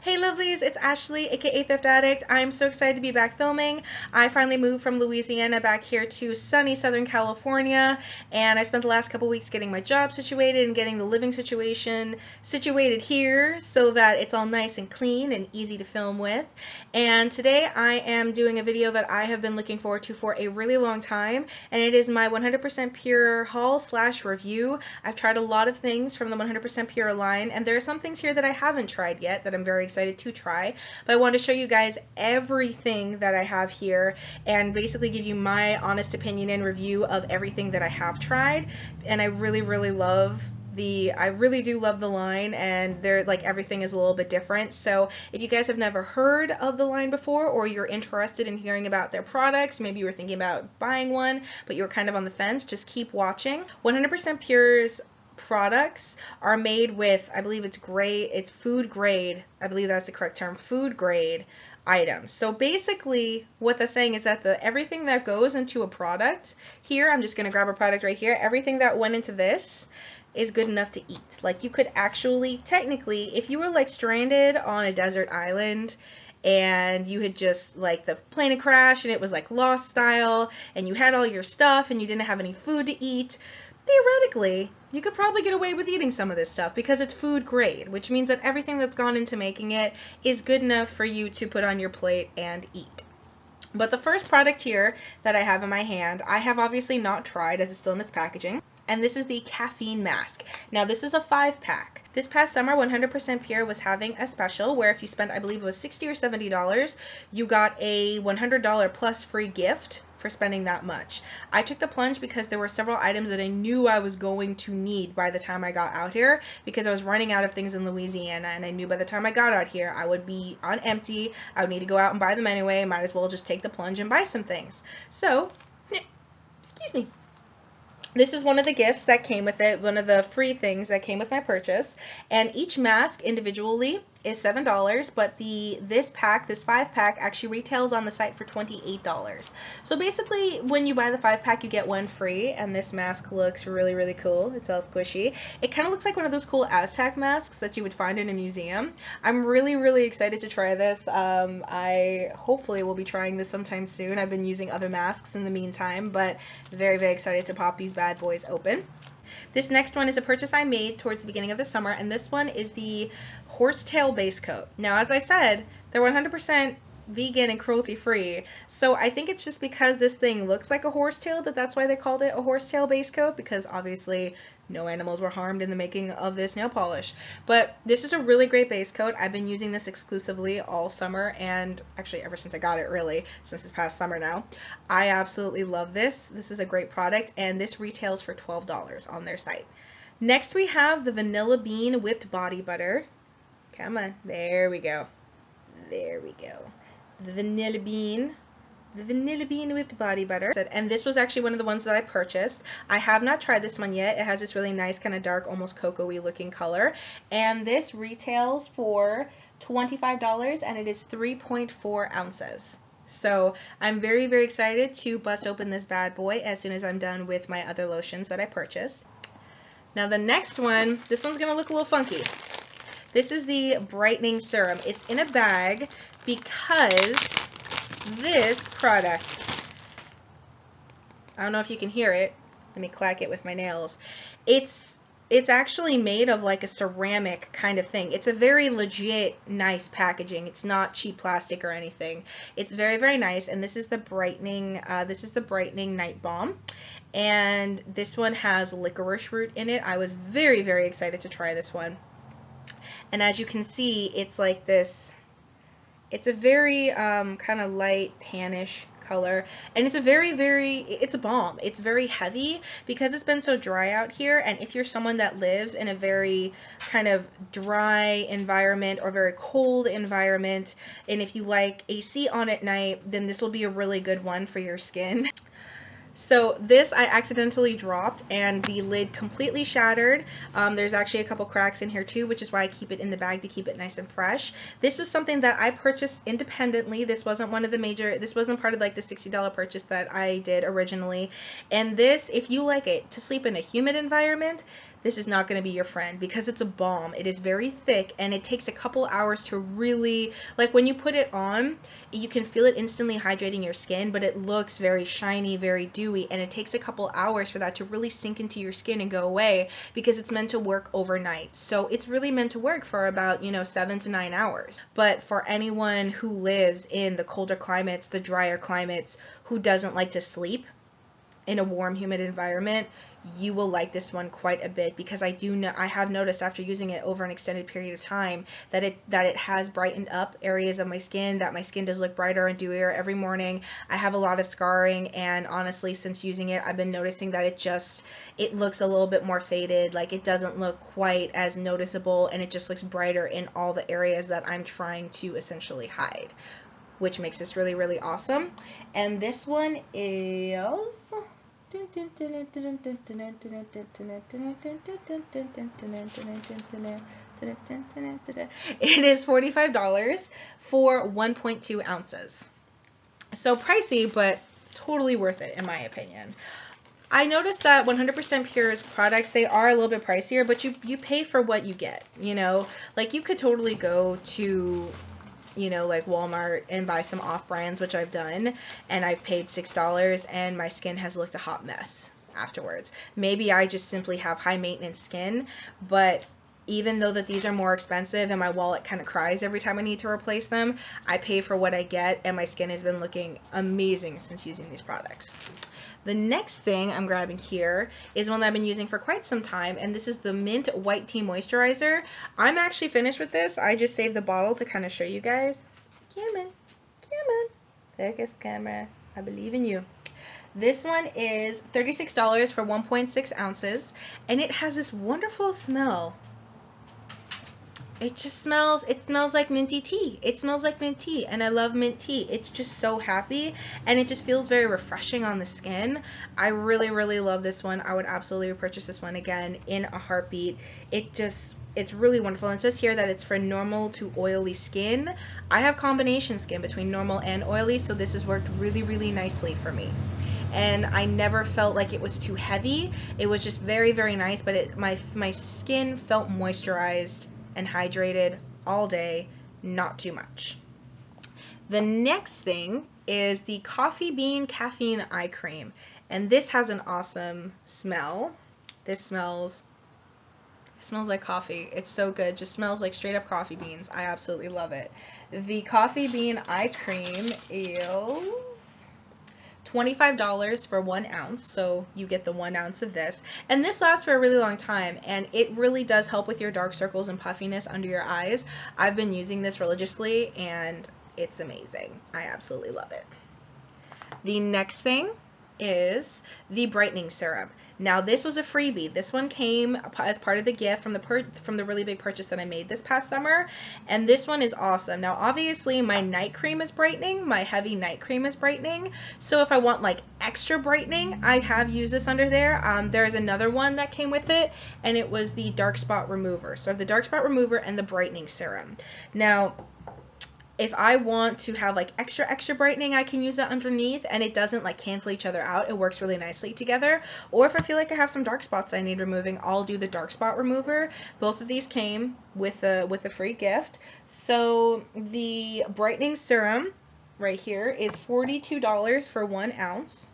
Hey lovelies, it's Ashley, aka Thrift Addict. I'm so excited to be back filming. I finally moved from Louisiana back here to sunny Southern California, and I spent the last couple weeks getting my job situated and getting the living situation situated here so that it's all nice and clean and easy to film with. And today I am doing a video that I have been looking forward to for a really long time, and it is my 100% Pure haul slash review. I've tried a lot of things from the 100% Pure line, and there are some things here that I haven't tried yet that I'm very excited to try, but I want to show you guys everything that I have here and basically give you my honest opinion and review of everything that I have tried. And I really do love the line, and they're like everything is a little bit different. So if you guys have never heard of the line before, or you're interested in hearing about their products, maybe you were thinking about buying one but you were kind of on the fence, just keep watching. 100% Pure's products are made with, I believe it's food grade, I believe that's the correct term, food grade items. So basically what that's saying is that everything that goes into a product here, I'm just going to grab a product right here, everything that went into this is good enough to eat. Like, you could actually, technically, if you were like stranded on a desert island and you had just, like, the plane had crashed and it was like Lost style and you had all your stuff and you didn't have any food to eat, theoretically, you could probably get away with eating some of this stuff because it's food grade, which means that everything that's gone into making it is good enough for you to put on your plate and eat. But the first product here that I have in my hand, I have obviously not tried as it's still in its packaging. And this is the Caffeine Mask. Now this is a 5-pack. This past summer, 100% Pure was having a special where if you spent, I believe it was $60 or $70, you got a $100 plus free gift for spending that much. I took the plunge because there were several items that I knew I was going to need by the time I got out here, because I was running out of things in Louisiana, and I knew by the time I got out here I would be on empty. I would need to go out and buy them anyway. Might as well just take the plunge and buy some things. So, excuse me. This is one of the gifts that came with it, one of the free things that came with my purchase, and each mask individually is $7, but this 5-pack actually retails on the site for $28. So basically, when you buy the 5-pack, you get one free, and this mask looks really, really cool. It's all squishy. It kind of looks like one of those cool Aztec masks that you would find in a museum. I'm really, really excited to try this. I hopefully will be trying this sometime soon. I've been using other masks in the meantime, but very, very excited to pop these bad boys open. This next one is a purchase I made towards the beginning of the summer, and this one is the Horsetail Base Coat. Now, as I said, they're 100% vegan and cruelty-free, so I think it's just because this thing looks like a horsetail that's why they called it a horsetail base coat, because obviously no animals were harmed in the making of this nail polish. But this is a really great base coat. I've been using this exclusively all summer, and actually ever since I got it, really, since this past summer now. I absolutely love this. This is a great product, and this retails for $12 on their site. Next we have the Vanilla Bean Whipped Body Butter. Come on, there we go. There we go. The Vanilla Bean Whipped Body Butter. And this was actually one of the ones that I purchased. I have not tried this one yet. It has this really nice kind of dark, almost cocoa-y looking color. And this retails for $25, and it is 3.4 ounces. So I'm very, very excited to bust open this bad boy as soon as I'm done with my other lotions that I purchased. Now the next one, this one's going to look a little funky. This is the Brightening Serum. It's in a bag because this product, I don't know if you can hear it. Let me clack it with my nails. It's actually made of like a ceramic kind of thing. It's a very legit nice packaging. It's not cheap plastic or anything. It's very, very nice, and this is the Brightening Night Balm. And this one has licorice root in it. I was very, very excited to try this one. And as you can see, it's like this, it's a very kind of light tannish color, and it's a it's a balm. It's very heavy because it's been so dry out here, and if you're someone that lives in a very kind of dry environment or very cold environment, and if you like AC on at night, then this will be a really good one for your skin. So this I accidentally dropped and the lid completely shattered. There's actually a couple cracks in here too, which is why I keep it in the bag to keep it nice and fresh. This was something that I purchased independently. This wasn't this wasn't part of like the $60 purchase that I did originally. And this, if you like it to sleep in a humid environment, this is not going to be your friend because it's a balm. It is very thick and it takes a couple hours to really, like when you put it on, you can feel it instantly hydrating your skin, but it looks very shiny, very dewy, and it takes a couple hours for that to really sink into your skin and go away because it's meant to work overnight. So it's really meant to work for about, 7 to 9 hours. But for anyone who lives in the colder climates, the drier climates, who doesn't like to sleep in a warm, humid environment, you will like this one quite a bit, because I have noticed after using it over an extended period of time that it has brightened up areas of my skin, that my skin does look brighter and dewier every morning. I have a lot of scarring, and honestly, since using it, I've been noticing that it looks a little bit more faded, like it doesn't look quite as noticeable, and it just looks brighter in all the areas that I'm trying to essentially hide, which makes this really, really awesome. And this one is it is $45 for 1.2 ounces. So pricey, but totally worth it in my opinion. I noticed that 100% Pure's products, they are a little bit pricier, but you pay for what you get, Like you could totally go to like Walmart and buy some off brands, which I've done, and I've paid $6 and my skin has looked a hot mess afterwards. Maybe I just simply have high maintenance skin, but even though that these are more expensive and my wallet kind of cries every time I need to replace them, I pay for what I get, and my skin has been looking amazing since using these products. The next thing I'm grabbing here is one that I've been using for quite some time, and this is the Mint White Tea Moisturizer. I'm actually finished with this. I just saved the bottle to kind of show you guys. Come on. Focus, camera. I believe in you. This one is $36 for 1.6 ounces, and it has this wonderful smell. It smells like minty tea. It smells like mint tea, and I love mint tea. It's just so happy, and it just feels very refreshing on the skin. I really, really love this one. I would absolutely purchase this one again in a heartbeat. It's really wonderful. And it says here that it's for normal to oily skin. I have combination skin between normal and oily, so this has worked really, really nicely for me. And I never felt like it was too heavy. It was just very, very nice, but my skin felt moisturized and hydrated all day, not too much. The next thing is the Coffee Bean Caffeine Eye Cream, and this has an awesome smell. This smells like coffee. It's so good. Just smells like straight up coffee beans. I absolutely love it. The Coffee Bean Eye Cream is $25 for 1 ounce, so you get the 1 ounce of this, and this lasts for a really long time, and it really does help with your dark circles and puffiness under your eyes. I've been using this religiously, and it's amazing. I absolutely love it. The next thing is the Brightening Serum. Now this was a freebie. This one came as part of the gift from the really big purchase that I made this past summer, and this one is awesome. Now obviously my night cream is brightening, my heavy night cream is brightening, so if I want like extra brightening, I have used this under there. There's another one that came with it, and it was the dark spot remover. So I have the dark spot remover and the Brightening Serum. Now if I want to have like extra brightening, I can use that underneath, and it doesn't like cancel each other out. It works really nicely together. Or if I feel like I have some dark spots I need removing, I'll do the dark spot remover. Both of these came with a free gift. So the Brightening Serum right here is $42 for 1 ounce.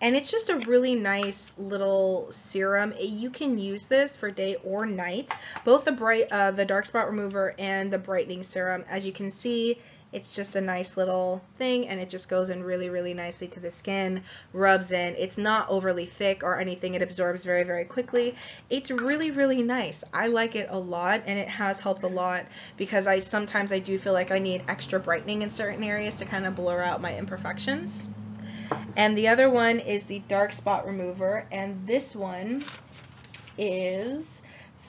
And it's just a really nice little serum. You can use this for day or night. Both the dark spot remover and the brightening serum. As you can see, it's just a nice little thing, and it just goes in really, really nicely to the skin, rubs in. It's not overly thick or anything. It absorbs very, very quickly. It's really, really nice. I like it a lot, and it has helped a lot because sometimes I do feel like I need extra brightening in certain areas to kind of blur out my imperfections. And the other one is the dark spot remover, and this one is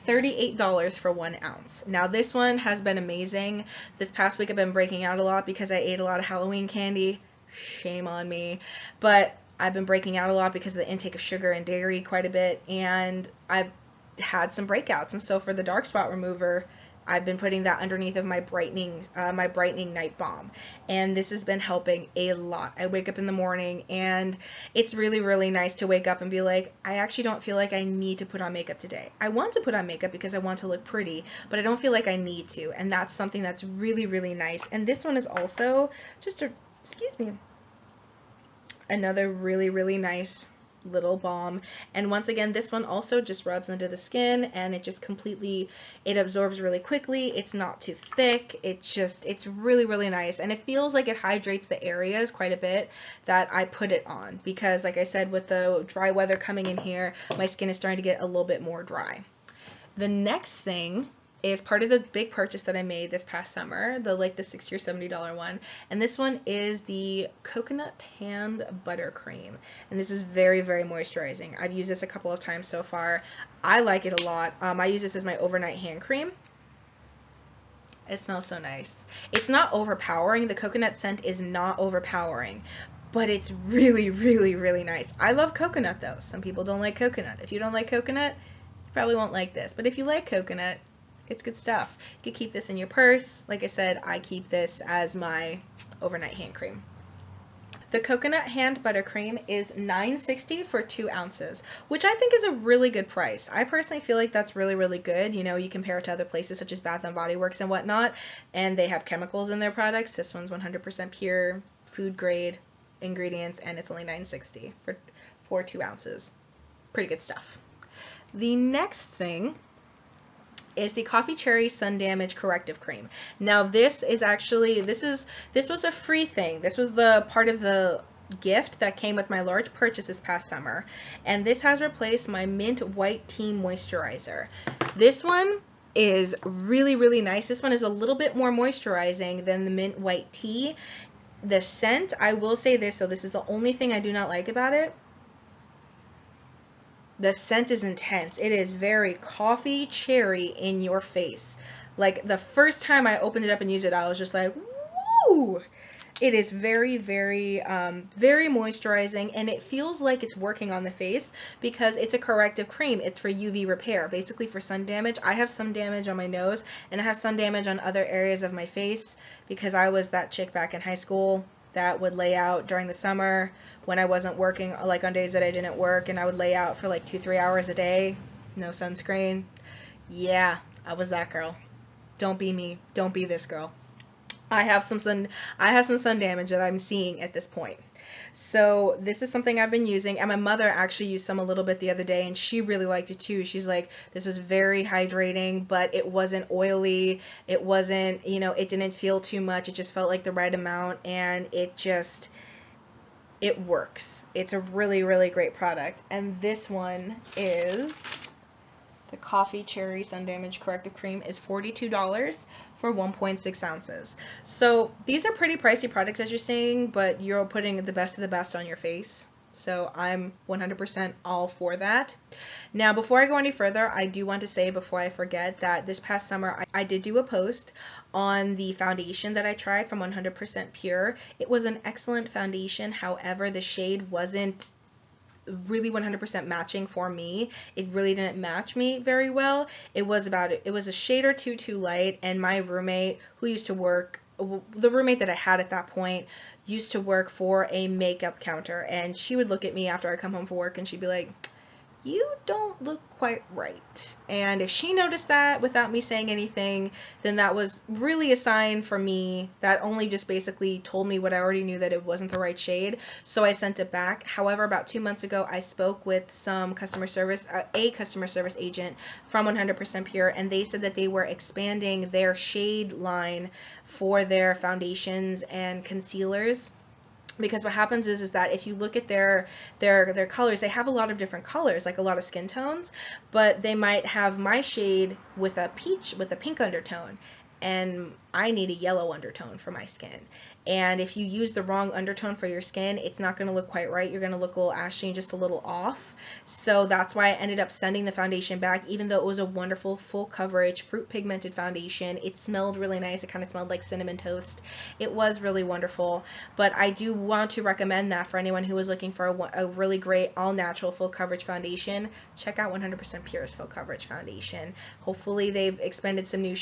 $38 for 1 ounce. Now this one has been amazing. This past week I've been breaking out a lot because I ate a lot of Halloween candy. Shame on me. But I've been breaking out a lot because of the intake of sugar and dairy quite a bit, and I've had some breakouts. And so for the dark spot remover, I've been putting that underneath of my brightening night balm, and this has been helping a lot. I wake up in the morning and it's really, really nice to wake up and be like, I actually don't feel like I need to put on makeup today. I want to put on makeup because I want to look pretty, but I don't feel like I need to, and that's something that's really, really nice. And this one is also just a, excuse me, another really, really nice little balm. And once again, this one also just rubs under the skin, and it just completely, it absorbs really quickly. It's not too thick. It's really, really nice, and it feels like it hydrates the areas quite a bit that I put it on, because like I said, with the dry weather coming in here, my skin is starting to get a little bit more dry. The next thing is part of the big purchase that I made this past summer, the $60 or $70 one, and this one is the Coconut Hand Buttercream, and this is very, very moisturizing. I've used this a couple of times so far. I like it a lot. I use this as my overnight hand cream. It smells so nice. It's not overpowering. The coconut scent is not overpowering, but it's really, really, really nice. I love coconut though. Some people don't like coconut. If you don't like coconut, you probably won't like this, but if you like coconut, it's good stuff. You can keep this in your purse. Like I said, I keep this as my overnight hand cream. The Coconut Hand Buttercream is $9.60 for 2 ounces, which I think is a really good price. I personally feel like that's really, really good. You know, you compare it to other places such as Bath & Body Works and whatnot, and they have chemicals in their products. This one's 100% pure, food grade ingredients, and it's only $9.60 for 2 ounces. Pretty good stuff. The next thing is the Coffee Cherry Sun Damage Corrective Cream. Now this is actually, this was a free thing. This was the part of the gift that came with my large purchase this past summer, and this has replaced my Mint White Tea Moisturizer. This one is really, really nice. This one is a little bit more moisturizing than the Mint White Tea. The scent, I will say this, so this is the only thing I do not like about it. The scent is intense. It is very coffee cherry in your face. Like the first time I opened it up and used it, I was just like, woo! It is very, very, very moisturizing, and it feels like it's working on the face because it's a corrective cream. It's for UV repair, basically for sun damage. I have sun damage on my nose, and I have sun damage on other areas of my face because I was that chick back in high school that would lay out during the summer when I wasn't working, like on days that I didn't work, and I would lay out for like 2-3 hours a day, no sunscreen. Yeah, I was that girl. Don't be me. Don't be this girl. I have some sun damage that I'm seeing at this point. So this is something I've been using, and my mother actually used some a little bit the other day, and she really liked it too. She's like, this was very hydrating, but it wasn't oily. It wasn't, you know, it didn't feel too much. It just felt like the right amount, and it works. It's a really, really great product. And this one is the Coffee Cherry Sun Damage Corrective Cream is $42 for 1.6 ounces. So these are pretty pricey products, as you're saying, but you're putting the best of the best on your face. So I'm 100% all for that. Now, before I go any further, I do want to say before I forget that this past summer I did do a post on the foundation that I tried from 100% Pure. It was an excellent foundation. However, the shade wasn't really 100% matching for me. It really didn't match me very well. It was a shade or two too light, and my roommate who used to work, the roommate that I had at that point, used to work for a makeup counter, and she would look at me after I come home from work and she'd be like, you don't look quite right. And if she noticed that without me saying anything, then that was really a sign for me that only just basically told me what I already knew, that it wasn't the right shade. So I sent it back. However, about 2 months ago, I spoke with some customer service agent from 100% Pure, and they said that they were expanding their shade line for their foundations and concealers. Because what happens is that if you look at their colors, they have a lot of different colors, like a lot of skin tones, but they might have my shade with a pink undertone. and I need a yellow undertone for my skin. And if you use the wrong undertone for your skin, it's not going to look quite right. You're going to look a little ashy and just a little off. So that's why I ended up sending the foundation back, even though it was a wonderful full coverage fruit pigmented foundation. It smelled really nice. It kind of smelled like cinnamon toast. It was really wonderful. But I do want to recommend that for anyone who is looking for a really great all natural full coverage foundation. Check out 100% Pure's full coverage foundation. Hopefully they've expanded some new,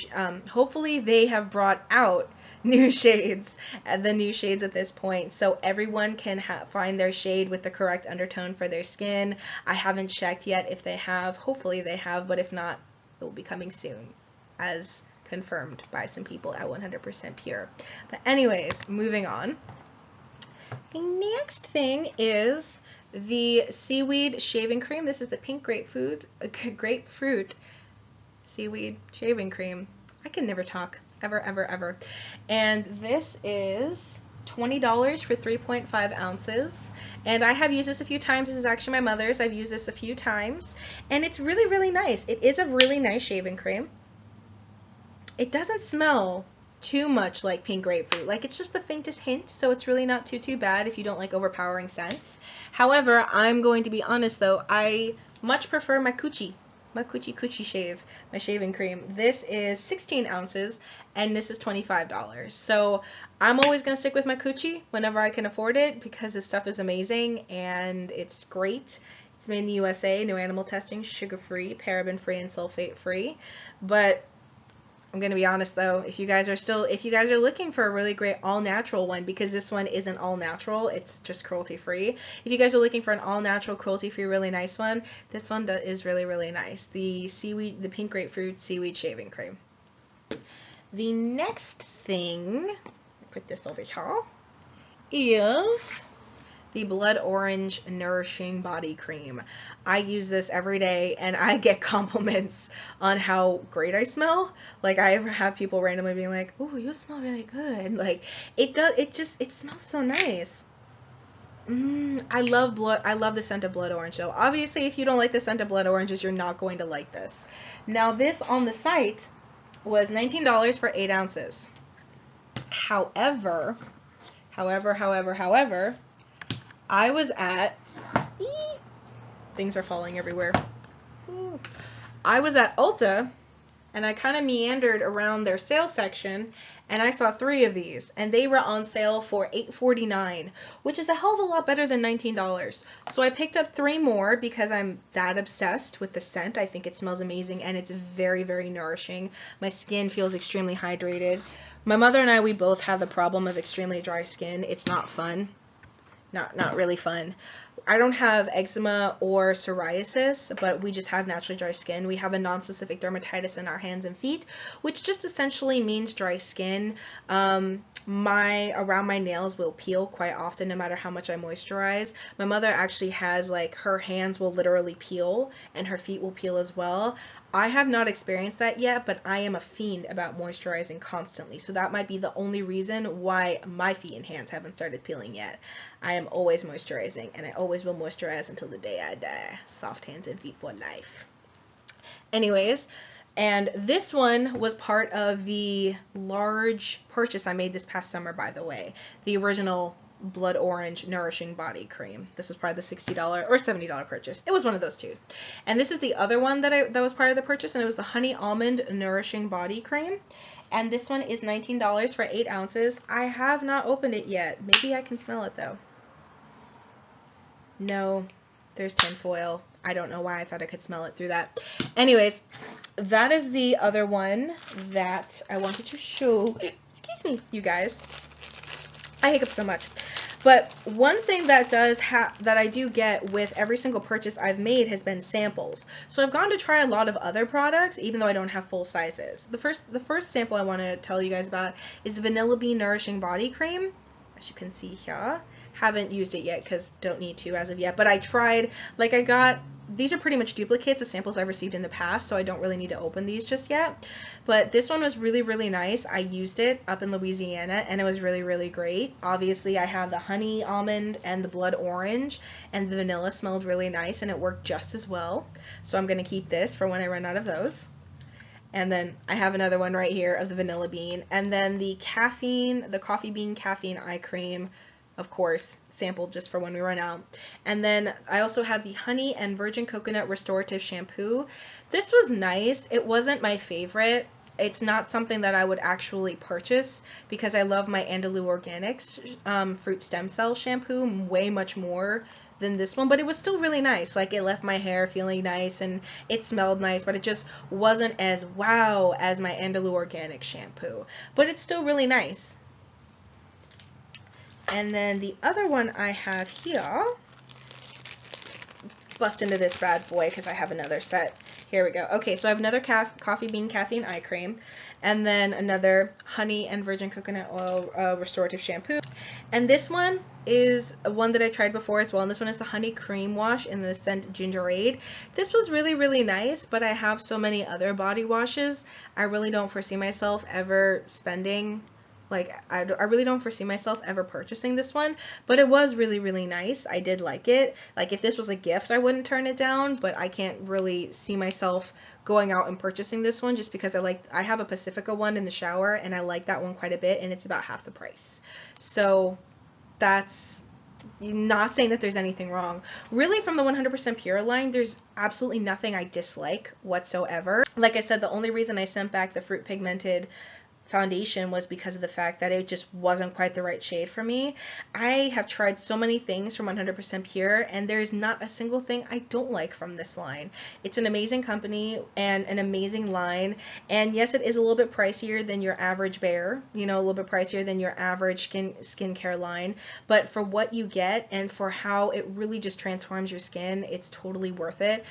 hopefully they have brought out new shades, the new shades at this point, so everyone can find their shade with the correct undertone for their skin. I haven't checked yet if they have. Hopefully they have, but if not, it will be coming soon, as confirmed by some people at 100% Pure. But anyways, moving on. The next thing is the Seaweed shaving cream. This is the pink grapefruit seaweed shaving cream. I can never talk. Ever. And this is $20 for 3.5 ounces. And I have used this a few times. This is actually my mother's. I've used this a few times. And it's really, really nice. It is a really nice shaving cream. It doesn't smell too much like pink grapefruit. Like, it's just the faintest hint, so it's really not too bad if you don't like overpowering scents. However, I'm going to be honest though, I much prefer my coochie shave, my shaving cream. This is 16 ounces and this is $25. So I'm always going to stick with my coochie whenever I can afford it, because this stuff is amazing and it's great. It's made in the USA, no animal testing, sugar-free, paraben-free, and sulfate-free. But I'm going to be honest though, if you guys are looking for a really great all-natural one, because this one isn't all-natural, it's just cruelty-free. If you guys are looking for an all-natural, cruelty-free, really nice one, this one is really, really nice. The pink grapefruit seaweed shaving cream. The next thing, put this over here, is the Blood Orange Nourishing Body Cream. I use this every day and I get compliments on how great I smell. Like, I have people randomly being like, "Ooh, you smell really good." Like, it smells so nice. I love the scent of blood orange though. Obviously, if you don't like the scent of blood oranges, you're not going to like this. Now, this on the site was $19 for 8 ounces. However, I was at, things are falling everywhere. I was at Ulta and I kind of meandered around their sales section and I saw 3 of these and they were on sale for $8.49, which is a hell of a lot better than $19. So I picked up 3 more because I'm that obsessed with the scent. I think it smells amazing and it's very, very nourishing. My skin feels extremely hydrated. My mother and I, we both have the problem of extremely dry skin. It's not fun. Not really fun. I don't have eczema or psoriasis, but we just have naturally dry skin. We have a non-specific dermatitis in our hands and feet, which just essentially means dry skin. Around my nails will peel quite often no matter how much I moisturize. My mother actually has, like, her hands will literally peel and her feet will peel as well. I have not experienced that yet, but I am a fiend about moisturizing constantly. So that might be the only reason why my feet and hands haven't started peeling yet. I am always moisturizing, and I always will moisturize until the day I die. Soft hands and feet for life. Anyways, and this one was part of the large purchase I made this past summer, by the way. The original Blood Orange Nourishing Body Cream. This was part of the $60 or $70 purchase. It was one of those two. And this is the other one that was part of the purchase, and it was the Honey Almond Nourishing Body Cream. And this one is $19 for 8 ounces. I have not opened it yet. Maybe I can smell it though. No, there's tinfoil. I don't know why I thought I could smell it through that. Anyways, that is the other one that I wanted to show. Excuse me, you guys. I hiccup so much. But one thing that that I do get with every single purchase I've made has been samples. So I've gone to try a lot of other products, even though I don't have full sizes. The first sample I want to tell you guys about is the Vanilla Bean Nourishing Body Cream. As you can see here. Haven't used it yet because don't need to as of yet. But I tried, like, these are pretty much duplicates of samples I've received in the past, so I don't really need to open these just yet. But this one was really, really nice. I used it up in Louisiana, and it was really, really great. Obviously, I have the honey almond and the blood orange, and the vanilla smelled really nice, and it worked just as well. So I'm going to keep this for when I run out of those. And then I have another one right here of the vanilla bean. And then the coffee bean caffeine eye cream, of course, sampled just for when we run out. And then I also have the honey and virgin coconut restorative shampoo. This was nice. It wasn't my favorite. It's not something that I would actually purchase because I love my Andalou Organics fruit stem cell shampoo way much more than this one, but it was still really nice. Like, it left my hair feeling nice and it smelled nice, but it just wasn't as wow as my Andalou Organic shampoo, but it's still really nice. And then the other one I have here, bust into this bad boy because I have another set. Here we go. Okay, so I have another coffee bean caffeine eye cream, and then another honey and virgin coconut oil restorative shampoo. And this one is one that I tried before as well, and this one is the honey cream wash in the scent Gingerade. This was really, really nice, but I have so many other body washes. I really don't foresee myself ever spending, like, I really don't foresee myself ever purchasing this one, but it was really, really nice. I did like it. Like, if this was a gift, I wouldn't turn it down, but I can't really see myself going out and purchasing this one just because I have a Pacifica one in the shower, and I like that one quite a bit, and it's about half the price. So that's not saying that there's anything wrong. Really, from the 100% Pure line, there's absolutely nothing I dislike whatsoever. Like I said, the only reason I sent back the Fruit Pigmented foundation was because of the fact that it just wasn't quite the right shade for me. I have tried so many things from 100% Pure, and there's not a single thing I don't like from this line. It's an amazing company and an amazing line, and yes, it is a little bit pricier than your average Bare, you know, a little bit pricier than your average skincare line, but for what you get and for how it really just transforms your skin, it's totally worth it.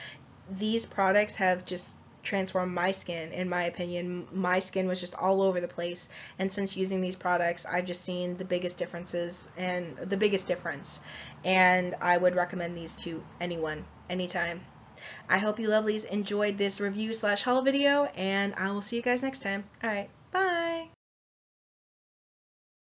These products have just transformed my skin, in my opinion. My skin was just all over the place, and since using these products, I've just seen the biggest difference, and I would recommend these to anyone, anytime. I hope you lovelies enjoyed this review / haul video, and I will see you guys next time. Alright.